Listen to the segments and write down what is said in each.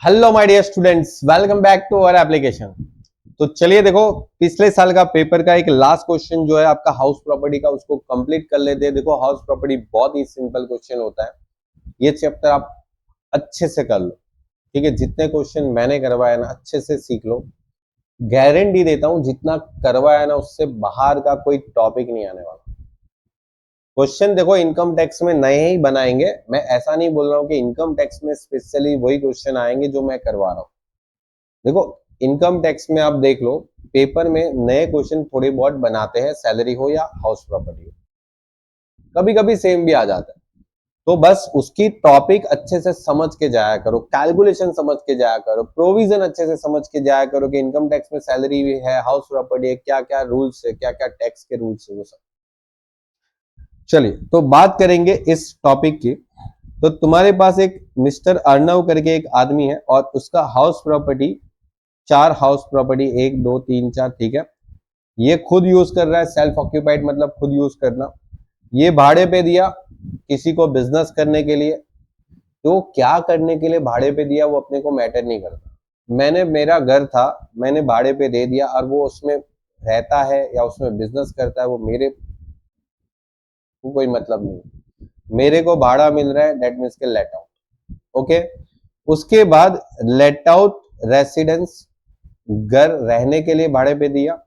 Hello my dear students, welcome back to our application. तो चलिए देखो, पिछले साल का पेपर का एक लास्ट क्वेश्चन जो है आपका हाउस प्रॉपर्टी का, उसको कंप्लीट कर लेते हैं। देखो, हाउस प्रॉपर्टी बहुत ही सिंपल क्वेश्चन होता है। ये चैप्टर आप अच्छे से कर लो, ठीक है। जितने क्वेश्चन मैंने करवाया ना, अच्छे से सीख लो। गारंटी देता हूं, जितना करवाया ना उससे बाहर का कोई टॉपिक नहीं आने वाला। क्वेश्चन देखो, इनकम टैक्स में नए ही बनाएंगे। मैं ऐसा नहीं बोल रहा हूं कि इनकम टैक्स में स्पेशली वही क्वेश्चन आएंगे जो मैं करवा रहा हूं। देखो, इनकम टैक्स में आप देख लो, पेपर में नए क्वेश्चन थोड़े बहुत बनाते हैं, सैलरी हो या हाउस प्रॉपर्टी हो, कभी कभी सेम भी आ जाता है। तो बस उसकी टॉपिक अच्छे से समझ के जाया करो, कैलकुलेशन समझ के जाया करो, प्रोविजन अच्छे से समझ के जाया करो कि इनकम टैक्स में सैलरी भी है, हाउस प्रॉपर्टी है, क्या क्या रूल्स है, क्या क्या टैक्स के रूल्स है, वो सब। चलिए, तो बात करेंगे इस टॉपिक की। तो तुम्हारे पास एक मिस्टर अर्णव करके एक आदमी है और उसका हाउस प्रॉपर्टी, 4 हाउस प्रॉपर्टी, 1 2 3 4, ठीक है। ये खुद यूज कर रहा है, सेल्फ ऑक्यूपाइड मतलब खुद यूज करना। ये भाड़े पे दिया किसी को बिजनेस करने के लिए। तो क्या करने के लिए भाड़े पे दिया वो अपने को मैटर नहीं करता। मैंने, मेरा घर था, मैंने भाड़े पे दे दिया और वो उसमें रहता है या उसमें बिजनेस करता है, वो मेरे को कोई मतलब नहीं। मेरे को भाड़ा मिल रहा है, दैट मीन्स के लेट आउट। ओके। उसके बाद लेट आउट रेसिडेंस, घर रहने के लिए भाड़े पे दिया।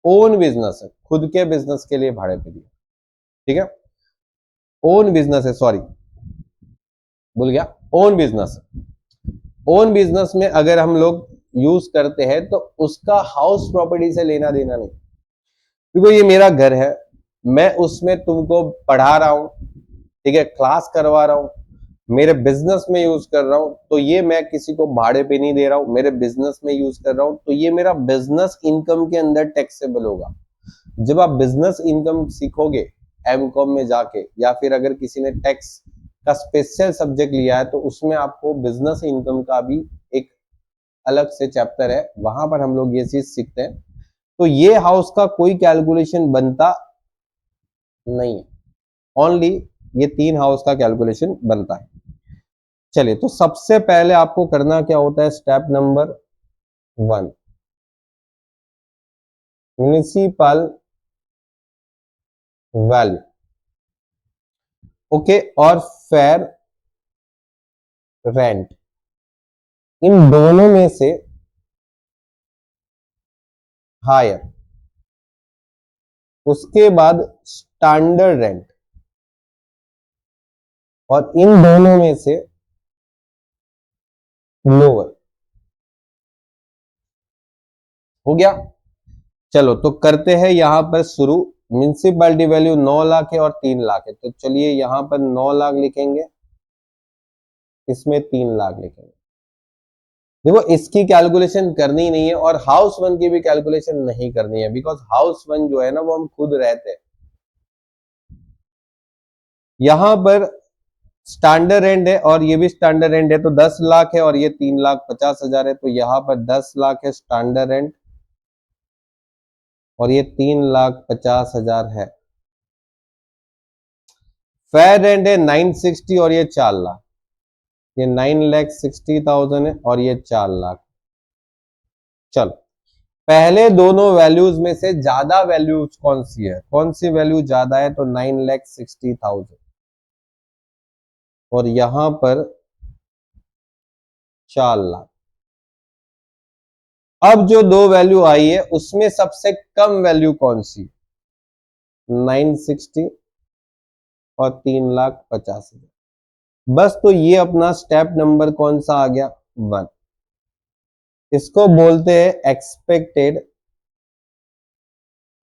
ओन बिजनेस है, खुद के बिजनेस के लिए भाड़े पे दिया, ठीक है। ओन बिजनेस है, सॉरी भूल गया, ओन बिजनेस है। ओन बिजनेस में अगर हम लोग यूज करते हैं तो उसका हाउस प्रॉपर्टी से लेना देना नहीं, क्योंकि ये मेरा घर है, मैं उसमें तुमको पढ़ा रहा हूं, ठीक है, क्लास करवा रहा हूं, मेरे बिजनेस में यूज कर रहा हूं। तो ये मैं किसी को भाड़े पे नहीं दे रहा हूं, मेरे बिजनेस में यूज कर रहा हूं, तो ये मेरा बिजनेस इनकम के अंदर टैक्सेबल होगा। जब आप बिजनेस इनकम सीखोगे एमकॉम में जाके, या फिर अगर किसी ने टैक्स का स्पेशल सब्जेक्ट लिया है तो उसमें आपको बिजनेस इनकम का भी एक अलग से चैप्टर है, वहां पर हम लोग ये चीज सीखते हैं। तो ये हाउस का कोई कैलकुलेशन बनता नहीं है, ओनली ये 3 हाउस का कैलकुलेशन बनता है। चलिए, तो सबसे पहले आपको करना क्या होता है, step number 1, municipal value, okay, और फेयर रेंट, इन दोनों में से हायर। उसके बाद स्टैंडर्ड रेंट, और इन दोनों में से लोअर। हो गया। चलो, तो करते हैं यहां पर शुरू। म्युनिसिपैलिटी वैल्यू 9 लाख है और 3 लाख है, तो चलिए यहां पर 9 लाख लिखेंगे, इसमें 3 लाख लिखेंगे। देखो, इसकी कैलकुलेशन करनी नहीं है और हाउस वन की भी कैलकुलेशन नहीं करनी है, बिकॉज हाउस वन जो है ना वो हम खुद रहते हैं। यहां पर स्टैंडर्ड रेंट है और ये भी स्टैंडर्ड रेंट है, तो 10 लाख है और ये 3,50,000 है, तो यहां पर 10 लाख है स्टैंडर्ड रेंट और ये 3,50,000 है। फेयर रेंट है 960 और ये 4 लाख, ये 9,60,000 है और ये 4 लाख। चलो, पहले दोनों वैल्यूज में से ज्यादा वैल्यूज कौन सी है, कौन सी वैल्यू ज्यादा है, तो 9,60,000 और यहां पर 4 लाख। अब जो दो वैल्यू आई है उसमें सबसे कम वैल्यू कौन सी, 960 और 3,50,000। बस, तो ये अपना स्टेप नंबर कौन सा आ गया, 1। इसको बोलते हैं एक्सपेक्टेड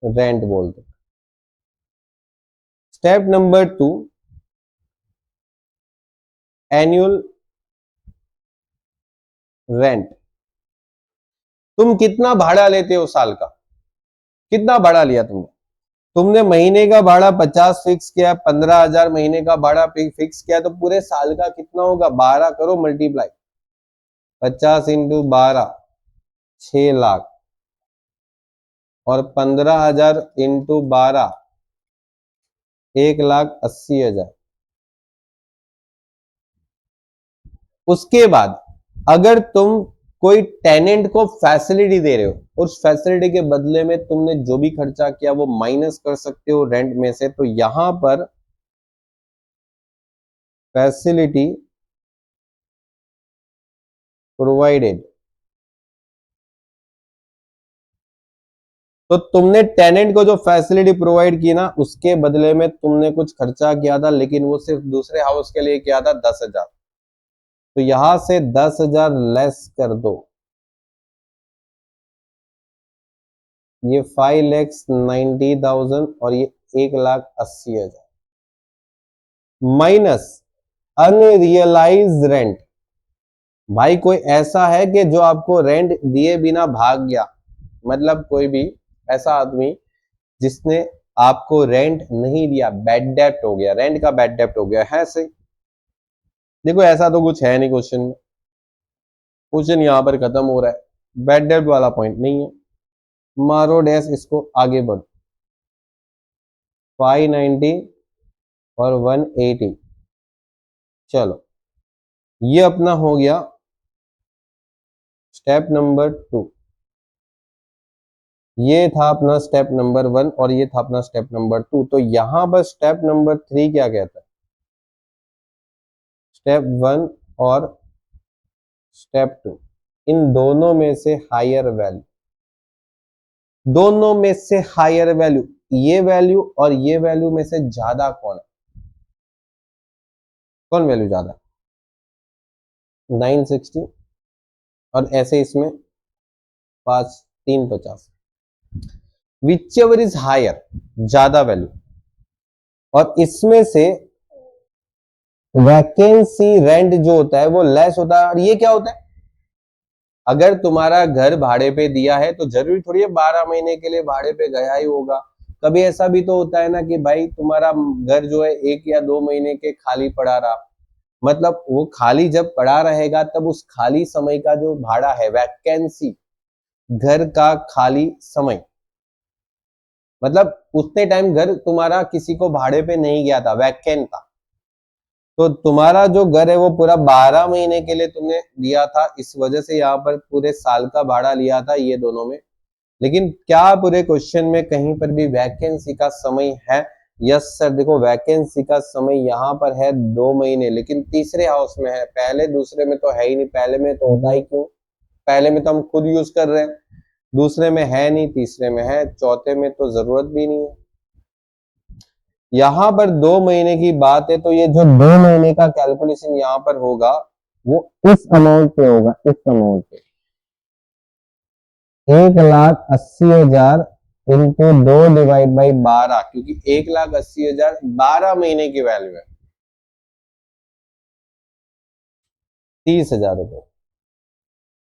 रेंट बोलते हैं। Step number 2, annual rent. तुम कितना भाड़ा लेते हो साल का, कितना भाड़ा लिया तुमने? तुमने महीने का भाड़ा 50 फिक्स किया, 15,000 महीने का भाड़ा फिक्स किया, तो पूरे साल का कितना होगा, 12 करो मल्टीप्लाई, 50 इंटू 12, 6 लाख, और 15,000 इंटू 12, 1,80,000। उसके बाद अगर तुम कोई टेनेंट को फैसिलिटी दे रहे हो, उस फैसिलिटी के बदले में तुमने जो भी खर्चा किया वो माइनस कर सकते हो रेंट में से। तो यहां पर फैसिलिटी प्रोवाइडेड, तो तुमने टेनेंट को जो फैसिलिटी प्रोवाइड की ना, उसके बदले में तुमने कुछ खर्चा किया था, लेकिन वो सिर्फ दूसरे हाउस के लिए किया था 10,000। तो यहां से 10,000 लेस कर दो, ये 5,90,000 और ये 1,80,000 माइनस अनरियलाइज रेंट। भाई कोई ऐसा है कि जो आपको रेंट दिए बिना भाग गया, मतलब कोई भी ऐसा आदमी जिसने आपको रेंट नहीं दिया, बैड डेप्ट हो गया, रेंट का बैड डेप्ट हो गया है सही। देखो ऐसा तो कुछ है नहीं क्वेश्चन में, क्वेश्चन यहां पर खत्म हो रहा है, बैड डेप्ट वाला पॉइंट नहीं है। मारो डैश, इसको आगे बढ़, 590 और 180। चलो ये अपना हो गया स्टेप नंबर 2, ये था अपना स्टेप नंबर 1 और ये था अपना स्टेप नंबर 2। तो यहां पर स्टेप नंबर 3 क्या कहता है, स्टेप 1 और स्टेप 2, इन दोनों में से हायर वैल्यू, दोनों में से हायर वैल्यू, ये वैल्यू और ये वैल्यू में से ज्यादा कौन है, कौन वैल्यू ज्यादा, 960 और ऐसे इसमें 350, विच एवर इज हायर, ज्यादा वैल्यू, और इसमें से वैकेंसी रेंट जो होता है वो लेस होता है। और ये क्या होता है, अगर तुम्हारा घर भाड़े पे दिया है तो जरूरी थोड़ी है 12 महीने के लिए भाड़े पे गया ही होगा। कभी ऐसा भी तो होता है ना कि भाई तुम्हारा घर जो है 1 या 2 महीने के खाली पड़ा रहा, मतलब वो खाली जब पड़ा रहेगा तब उस खाली समय का जो भाड़ा है, वैकेंसी, घर का खाली समय, मतलब उतने टाइम घर तुम्हारा किसी को भाड़े पे नहीं गया था, वैकेंट था, तो तुम्हारा जो घर है वो पूरा 12 महीने के लिए तुमने दिया था, इस वजह से यहाँ पर पूरे साल का भाड़ा लिया था ये दोनों में। लेकिन क्या पूरे क्वेश्चन में कहीं पर भी वैकेंसी का समय है? यस सर, देखो वैकेंसी का समय यहाँ पर है 2 महीने, लेकिन तीसरे हाउस में है, पहले दूसरे में तो है ही नहीं। पहले में तो होता ही क्यों, पहले में तो हम खुद यूज कर रहे हैं, दूसरे में है नहीं, तीसरे में है, चौथे में तो जरूरत भी नहीं है। यहां पर 2 महीने की बात है, तो ये जो 2 महीने का कैलकुलेशन यहाँ पर होगा वो इस अमाउंट पे होगा, इस अमाउंट पे 1,80,000 इंटू 2 डिवाइड बाई 12, क्योंकि 1,80,000 12 महीने की वैल्यू है, 30,000 रुपए।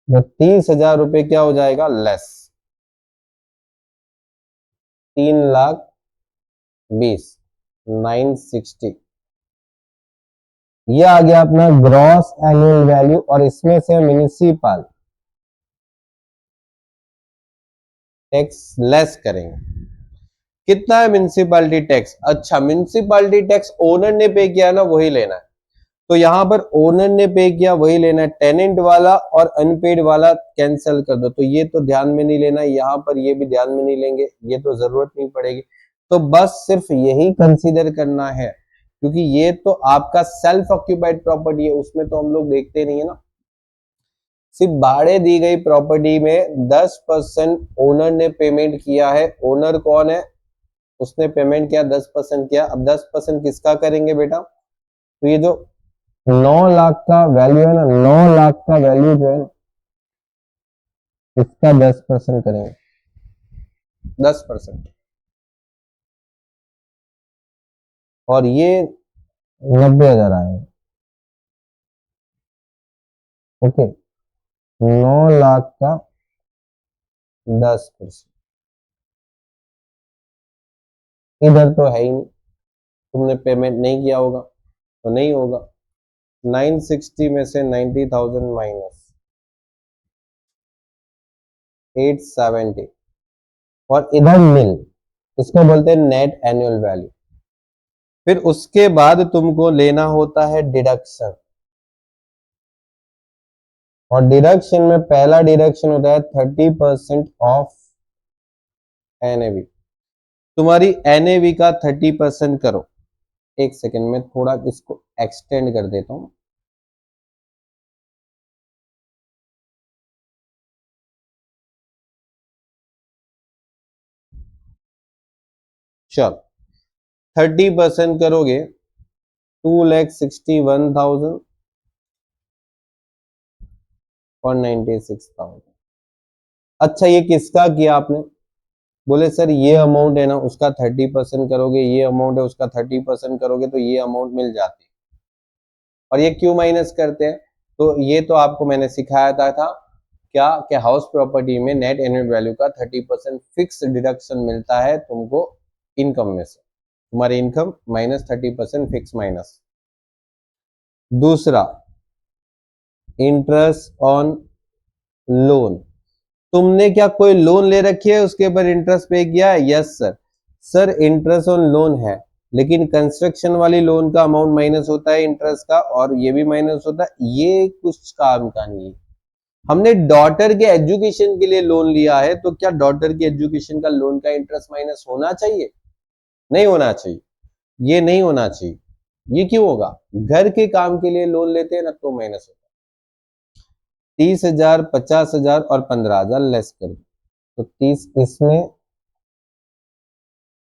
तो 30,000 रुपए क्या हो जाएगा, लेस 3,20,960। ये आ गया अपना ग्रॉस एनुअल वैल्यू, और इसमें से म्युनिसिपल टैक्स लेस करेंगे। कितना है म्युनिसिपैलिटी टैक्स? अच्छा, म्युनिसिपैलिटी टैक्स ओनर ने पे किया ना, वही लेना है। तो यहां पर ओनर ने पे किया वही लेना है, टेनेंट वाला और अनपेड वाला कैंसिल कर दो। तो ये तो ध्यान में नहीं लेना, यहाँ पर ये भी ध्यान में नहीं लेंगे, ये तो जरूरत नहीं पड़ेगी। तो बस सिर्फ यही कंसीडर करना है, क्योंकि ये तो आपका सेल्फ ऑक्यूपाइड प्रॉपर्टी है, उसमें तो हम लोग देखते नहीं है ना। सिर्फ भाड़े दी गई प्रॉपर्टी में 10% ओनर ने पेमेंट किया है। ओनर कौन है, उसने पेमेंट किया 10% किया। अब 10% किसका करेंगे बेटा, तो ये जो 9 लाख का वैल्यू है ना, 9 लाख का वैल्यू जो है इसका 10% करेंगे, 10%, और ये 90,000 आएगा। ओके, 9 लाख का 10%, इधर तो है ही नहीं, तुमने पेमेंट नहीं किया होगा तो नहीं होगा। 960 में से 90,000 माइनस 870, और इधर नील, इसको बोलते हैं नेट एनुअल वैल्यू। फिर उसके बाद तुमको लेना होता है डिडक्शन, और डिडक्शन में पहला डिडक्शन होता है 30% ऑफ एनएवी। तुम्हारी एनएवी का 30% करो। एक सेकेंड में थोड़ा इसको एक्सटेंड कर देता हूं। चल 30% करोगे 2,61,000 और 96,000। अच्छा ये किसका किया आपने? बोले सर ये अमाउंट है ना उसका 30% करोगे, ये अमाउंट है उसका 30% करोगे तो ये अमाउंट मिल जाती है। और ये क्यों माइनस करते हैं? तो ये तो आपको मैंने सिखाया था क्या कि हाउस प्रॉपर्टी में नेट एनुअल वैल्यू का 30% फिक्स डिडक्शन मिलता है तुमको इनकम में से। तुम्हारी इनकम माइनस 30% फिक्स माइनस। दूसरा इंटरेस्ट ऑन लोन। तुमने क्या कोई लोन ले रखी है उसके ऊपर इंटरेस्ट पे किया है? Yes sir. Sir interest on loan है लेकिन कंस्ट्रक्शन वाली लोन का अमाउंट माइनस होता है इंटरेस्ट का, और ये भी माइनस होता है। ये कुछ काम का नहीं है। हमने डॉटर के एजुकेशन के लिए लोन लिया है तो क्या डॉटर की एजुकेशन का लोन का इंटरेस्ट माइनस होना चाहिए? नहीं होना चाहिए। ये नहीं होना चाहिए। ये क्यों होगा? घर के काम के लिए लोन लेते हैं ना तो माइनस होता है। 30,000, 50,000 और 15,000 लेस कर दो तो 30 इसमें,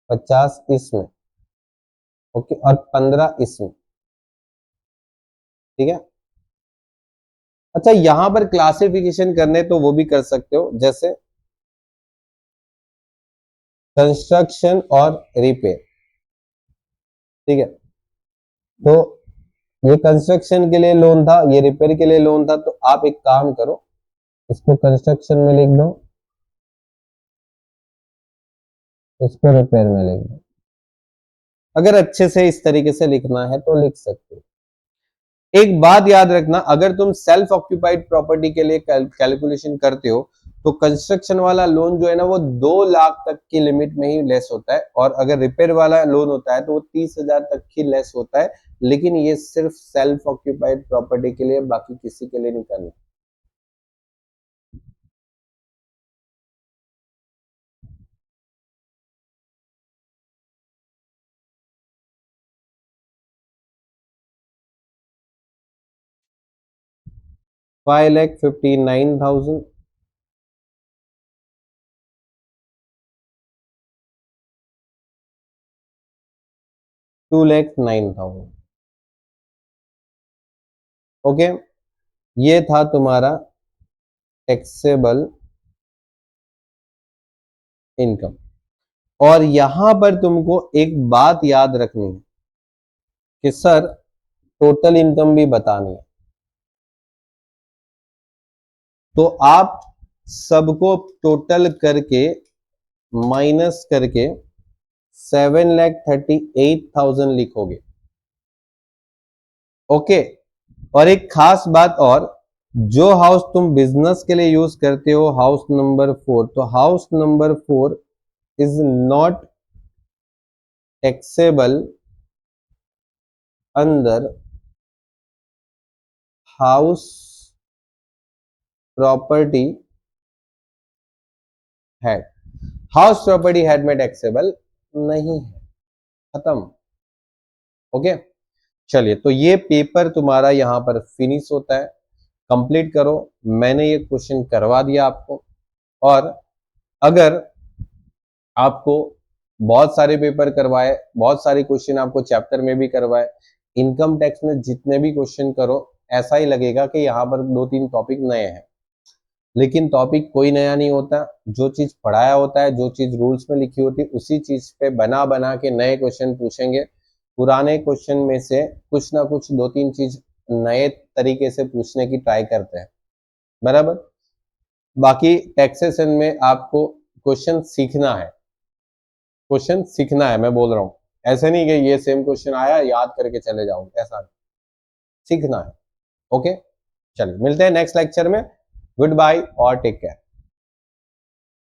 50 इसमें, ओके, और 15 इसमें। ठीक है। अच्छा यहां पर क्लासिफिकेशन करने तो वो भी कर सकते हो, जैसे कंस्ट्रक्शन और रिपेयर। ठीक है। तो ये कंस्ट्रक्शन के लिए लोन था, ये रिपेयर के लिए लोन था, तो आप एक काम करो इसको कंस्ट्रक्शन में लिख दो, इसको रिपेयर में लिख दो। अगर अच्छे से इस तरीके से लिखना है तो लिख सकते हो। एक बात याद रखना, अगर तुम सेल्फ ऑक्यूपाइड प्रॉपर्टी के लिए कैलकुलेशन करते हो तो कंस्ट्रक्शन वाला लोन जो है ना वो 2 लाख तक की लिमिट में ही लेस होता है, और अगर रिपेयर वाला लोन होता है तो वो 30,000 तक ही लेस होता है। लेकिन ये सिर्फ सेल्फ ऑक्यूपाइड प्रॉपर्टी के लिए, बाकी किसी के लिए नहीं करना। $5,59,000, 2,09,000। ओके, ये था तुम्हारा टैक्सेबल इनकम। और यहां पर तुमको एक बात याद रखनी है कि सर टोटल इनकम भी बतानी है। तो आप सबको टोटल करके माइनस करके 7,38,000 लिखोगे। ओके। और एक खास बात और, जो हाउस तुम बिजनेस के लिए यूज करते हो हाउस नंबर 4, तो house number 4 is not taxable अंदर house property head. House property head में टैक्सेबल नहीं है। खत्म। ओके। चलिए, तो ये पेपर तुम्हारा यहां पर फिनिश होता है। कंप्लीट करो। मैंने ये क्वेश्चन करवा दिया आपको। और अगर आपको बहुत सारे पेपर करवाए, बहुत सारे क्वेश्चन आपको चैप्टर में भी करवाए, इनकम टैक्स में जितने भी क्वेश्चन करो ऐसा ही लगेगा कि यहाँ पर 2-3 टॉपिक नए हैं। लेकिन टॉपिक कोई नया नहीं होता। जो चीज पढ़ाया होता है, जो चीज रूल्स में लिखी होती है, उसी चीज पे बना बना के नए क्वेश्चन पूछेंगे। पुराने क्वेश्चन में से कुछ ना कुछ 2-3 चीज नए तरीके से पूछने की ट्राई करते हैं। बराबर। बाकी टैक्सेशन में आपको क्वेश्चन सीखना है। क्वेश्चन सीखना है, मैं बोल रहा हूँ। ऐसे नहीं कि ये सेम क्वेश्चन आया याद करके चले जाओ, ऐसा नहीं। सीखना है। ओके। चलिए मिलते हैं नेक्स्ट लेक्चर में। गुड बाय और टेक केयर।